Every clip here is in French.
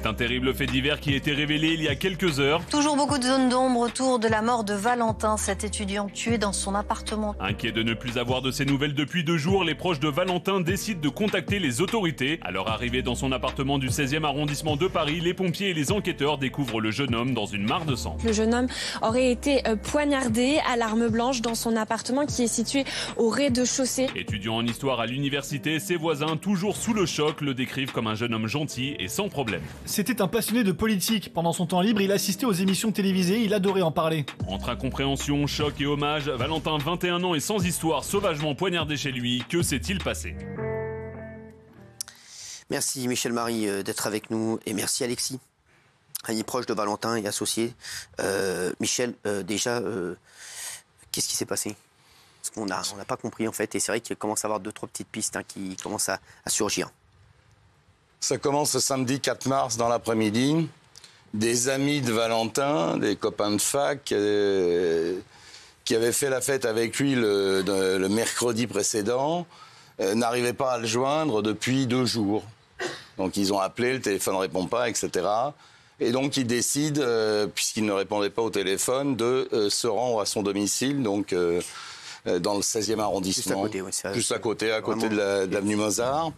C'est un terrible fait divers qui a été révélé il y a quelques heures. Toujours beaucoup de zones d'ombre autour de la mort de Valentin, cet étudiant tué dans son appartement. Inquiets de ne plus avoir de ses nouvelles depuis 2 jours, les proches de Valentin décident de contacter les autorités. À leur arrivée dans son appartement du 16e arrondissement de Paris, les pompiers et les enquêteurs découvrent le jeune homme dans une mare de sang. Le jeune homme aurait été poignardé à l'arme blanche dans son appartement qui est situé au rez-de-chaussée. Étudiant en histoire à l'université, ses voisins, toujours sous le choc, le décrivent comme un jeune homme gentil et sans problème. C'était un passionné de politique. Pendant son temps libre, il assistait aux émissions télévisées, il adorait en parler. Entre incompréhension, choc et hommage, Valentin, 21 ans et sans histoire, sauvagement poignardé chez lui. Que s'est-il passé ? Merci Michel Marie d'être avec nous et merci Alexis, ami proche de Valentin et associé. Michel, déjà, qu'est-ce qui s'est passé ? Parce qu'on n'a pas compris en fait, et c'est vrai qu'il commence à y avoir 2-3 petites pistes qui commencent à surgir. Ça commence le samedi 4 mars dans l'après-midi. Des amis de Valentin, des copains de fac, qui avaient fait la fête avec lui le mercredi précédent, n'arrivaient pas à le joindre depuis 2 jours. Donc ils ont appelé, le téléphone ne répond pas, etc. Et donc ils décident, puisqu'il ne répondait pas au téléphone, de se rendre à son domicile, donc dans le 16e arrondissement. Juste à côté, de l'avenue Mozart.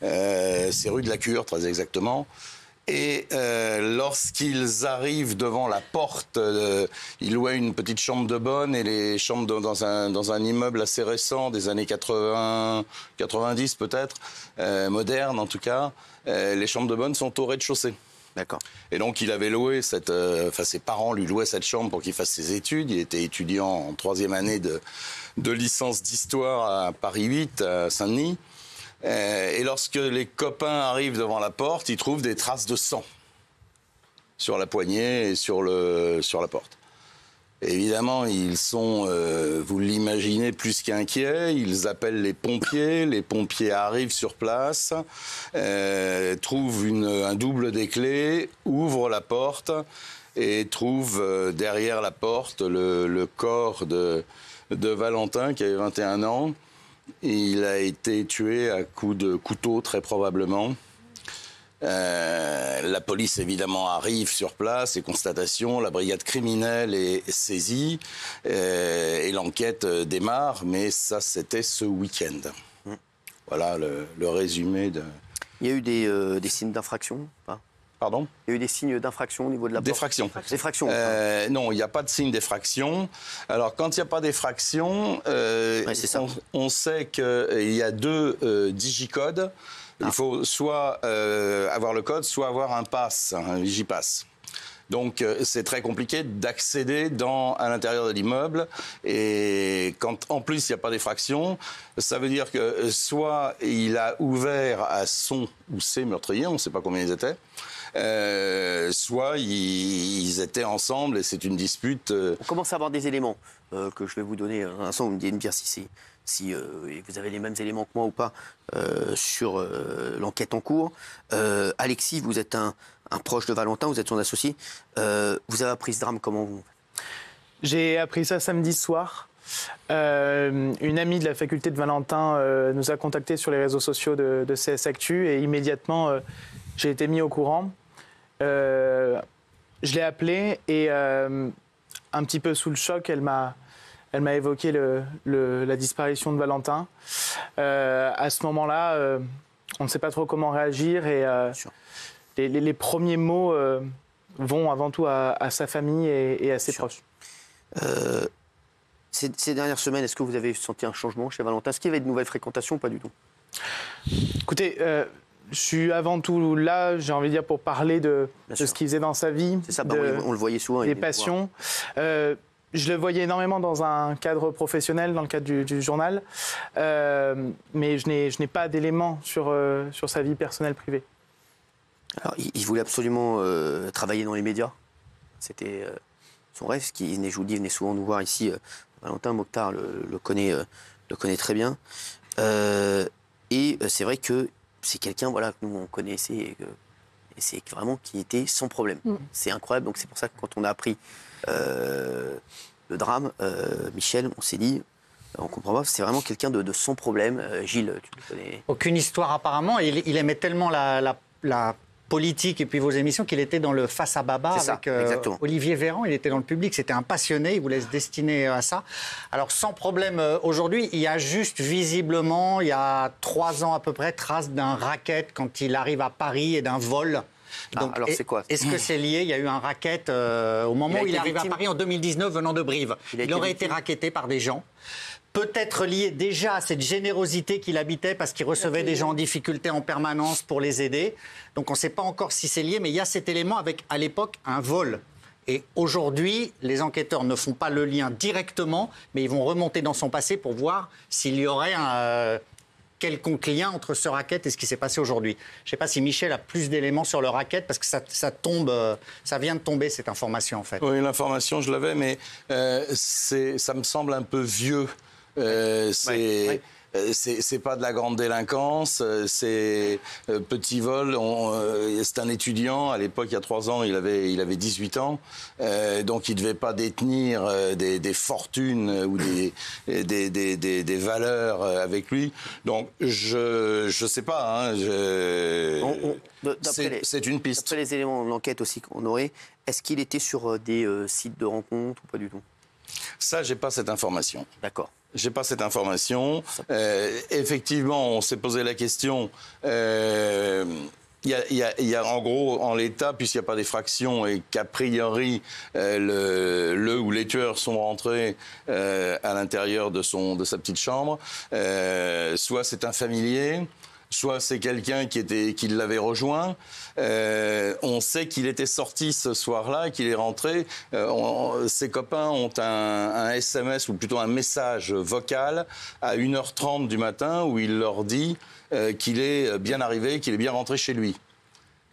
C'est rue de la Cure, très exactement. Et lorsqu'ils arrivent devant la porte, ils louaient une petite chambre de bonne et les chambres dans un immeuble assez récent, des années 80, 90 peut-être, moderne en tout cas. Les chambres de bonne sont au rez-de-chaussée. D'accord. Et donc il avait loué ses parents lui louaient cette chambre pour qu'il fasse ses études. Il était étudiant en 3e année de licence d'histoire à Paris 8, à Saint-Denis. Et lorsque les copains arrivent devant la porte, ils trouvent des traces de sang sur la poignée et sur la porte. Et évidemment, ils sont, vous l'imaginez, plus qu'inquiets. Ils appellent les pompiers arrivent sur place, trouvent un double des clés, ouvrent la porte et trouvent derrière la porte le corps de Valentin qui avait 21 ans. Il a été tué à coups de couteau, très probablement. La police, évidemment, arrive sur place et constatation. La brigade criminelle est saisie et l'enquête démarre. Mais ça, c'était ce week-end. Voilà le résumé de... Il y a eu des signes d'infraction, pas ? Pardon ? Il y a eu des signes d'infraction au niveau de la porte ? D'effraction. D'effraction. Non, il n'y a pas de signe d'effraction. Alors, quand il n'y a pas d'effraction, on sait qu'il y a 2 digicodes. Il faut soit avoir le code, soit avoir un pass, un Vigipass. Donc, c'est très compliqué d'accéder à l'intérieur de l'immeuble. Et quand, en plus, il n'y a pas d'effraction, ça veut dire que soit il a ouvert à son ou ses meurtriers, on ne sait pas combien ils étaient, soit ils étaient ensemble et c'est une dispute. On commence à avoir des éléments que je vais vous donner. Un instant, vous me dire si vous avez les mêmes éléments que moi ou pas sur l'enquête en cours. Alexis, vous êtes un proche de Valentin, vous êtes son associé. Vous avez appris ce drame comment vous ? J'ai appris ça samedi soir. Une amie de la faculté de Valentin nous a contactés sur les réseaux sociaux de CS Actu et immédiatement j'ai été mis au courant. Je l'ai appelée et un petit peu sous le choc, elle m'a évoqué la disparition de Valentin. À ce moment-là, on ne sait pas trop comment réagir et les premiers mots vont avant tout à sa famille et à ses proches. Ces dernières semaines, est-ce que vous avez senti un changement chez Valentin ? Est-ce qu'il y avait de nouvelles fréquentations ou pas du tout ? Écoutez, je suis avant tout là, j'ai envie de dire, pour parler de ce qu'il faisait dans sa vie, c'est ça, on le voyait souvent, des passions. Je le voyais énormément dans un cadre professionnel, dans le cadre du journal, mais je n'ai pas d'éléments sur sa vie personnelle privée. Alors, il voulait absolument travailler dans les médias. C'était son rêve. Je vous dis, il venait souvent nous voir ici. Valentin Mokhtar le connaît très bien. Et c'est vrai que c'est quelqu'un que nous on connaissait et c'est vraiment qui était sans problème. C'est incroyable. Donc c'est pour ça que quand on a appris le drame, Michel, on s'est dit, on comprend pas, c'est vraiment quelqu'un de sans problème. Gilles, tu le connais ? Aucune histoire apparemment. Il aimait tellement la politique et puis vos émissions qu'il était dans le Face à Baba avec Olivier Véran. Il était dans le public, c'était un passionné, il voulait se destiner à ça. Alors sans problème aujourd'hui, il y a juste visiblement, il y a 3 ans à peu près, trace d'un racket quand il arrive à Paris et d'un vol. Donc, alors c'est quoi? Est-ce que c'est lié? Il y a eu un racket au moment où il arrive à Paris en 2019 venant de Brive. Il aurait été racketté par des gens. Peut-être lié déjà à cette générosité qu'il habitait parce qu'il recevait des gens en difficulté en permanence pour les aider. Donc on ne sait pas encore si c'est lié, mais il y a cet élément avec, à l'époque, un vol. Et aujourd'hui, les enquêteurs ne font pas le lien directement, mais ils vont remonter dans son passé pour voir s'il y aurait un quelconque lien entre ce racket et ce qui s'est passé aujourd'hui. Je ne sais pas si Michel a plus d'éléments sur le racket, parce que ça tombe, ça vient de tomber, cette information, en fait. Oui, l'information, je l'avais, mais ça me semble un peu vieux. C'est pas de la grande délinquance, c'est petit vol. C'est un étudiant, à l'époque, il y a 3 ans, il avait 18 ans, donc il devait pas détenir des fortunes ou des valeurs avec lui. Donc je sais pas. C'est une piste. D'après les éléments de l'enquête aussi qu'on aurait, est-ce qu'il était sur des sites de rencontres ou pas du tout? Ça, j'ai pas cette information. D'accord. J'ai pas cette information. Effectivement, on s'est posé la question. Il y a en gros, en l'état, puisqu'il n'y a pas d'effraction et qu'a priori, le ou les tueurs sont rentrés à l'intérieur de sa petite chambre, soit c'est un familier, soit c'est quelqu'un qui l'avait rejoint. On sait qu'il était sorti ce soir-là, qu'il est rentré. Ses copains ont un SMS, ou plutôt un message vocal, à 1h30 du matin, où il leur dit qu'il est bien arrivé, qu'il est bien rentré chez lui.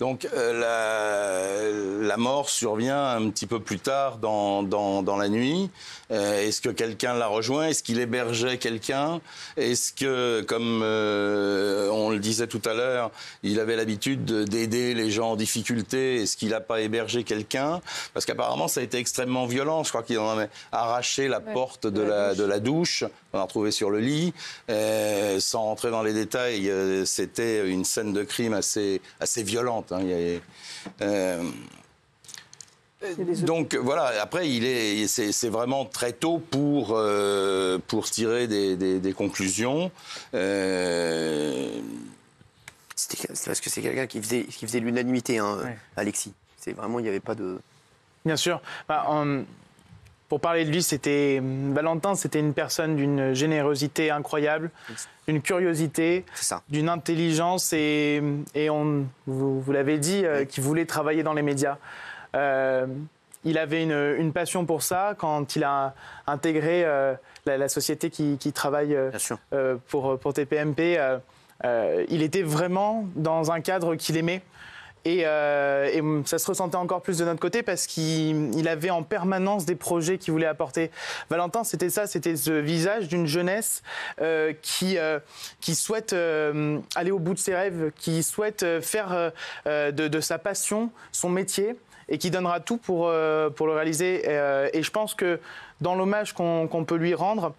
Donc la mort survient un petit peu plus tard dans la nuit. Est-ce que quelqu'un l'a rejoint? Est-ce qu'il hébergeait quelqu'un? Est-ce que, comme on le disait tout à l'heure, il avait l'habitude d'aider les gens en difficulté? Est-ce qu'il n'a pas hébergé quelqu'un? Parce qu'apparemment, ça a été extrêmement violent. Je crois qu'il en avait arraché la porte de la douche. On l'a retrouvé sur le lit. Sans rentrer dans les détails, c'était une scène de crime assez violente. Donc voilà, après c'est vraiment très tôt pour tirer des conclusions. C'est parce que c'est quelqu'un qui faisait l'unanimité, Alexis. C'est vraiment, il n'y avait pas de... Bien sûr. Pour parler de lui, Valentin, c'était une personne d'une générosité incroyable, d'une curiosité, d'une intelligence et vous l'avez dit, qui voulait travailler dans les médias. Il avait une passion pour ça quand il a intégré la société qui travaille pour TPMP. Il était vraiment dans un cadre qu'il aimait. Et ça se ressentait encore plus de notre côté parce qu'il avait en permanence des projets qu'il voulait apporter. Valentin, c'était ça, c'était ce visage d'une jeunesse qui souhaite aller au bout de ses rêves, qui souhaite faire de sa passion son métier et qui donnera tout pour le réaliser. Et je pense que dans l'hommage qu'on peut lui rendre,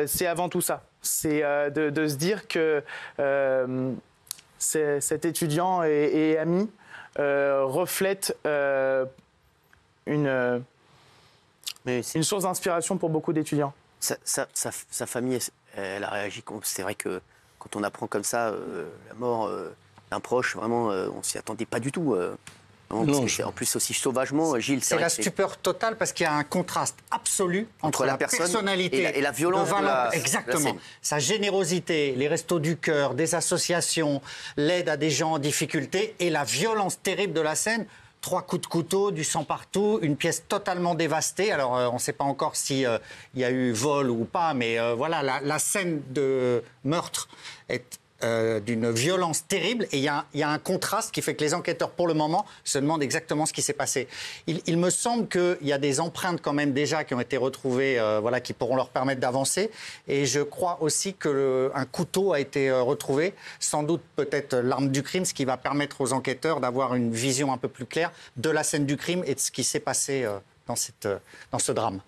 c'est avant tout ça. C'est de se dire que cet étudiant et ami reflète une source d'inspiration pour beaucoup d'étudiants. Sa famille, elle a réagi. C'est vrai que quand on apprend comme ça la mort d'un proche, vraiment, on s'y attendait pas du tout. En plus aussi sauvagement, Gilles. C'est la stupeur totale parce qu'il y a un contraste absolu entre la personnalité et la violence de la exactement. De la scène. Sa générosité, les restos du cœur, des associations, l'aide à des gens en difficulté et la violence terrible de la scène. 3 coups de couteau, du sang partout, une pièce totalement dévastée. Alors, on ne sait pas encore s'il y a eu vol ou pas, mais voilà, la scène de meurtre est d'une violence terrible et il y a un contraste qui fait que les enquêteurs pour le moment se demandent exactement ce qui s'est passé. Il me semble qu'il y a des empreintes quand même déjà qui ont été retrouvées qui pourront leur permettre d'avancer et je crois aussi qu'un couteau a été retrouvé, sans doute peut-être l'arme du crime, ce qui va permettre aux enquêteurs d'avoir une vision un peu plus claire de la scène du crime et de ce qui s'est passé dans ce drame.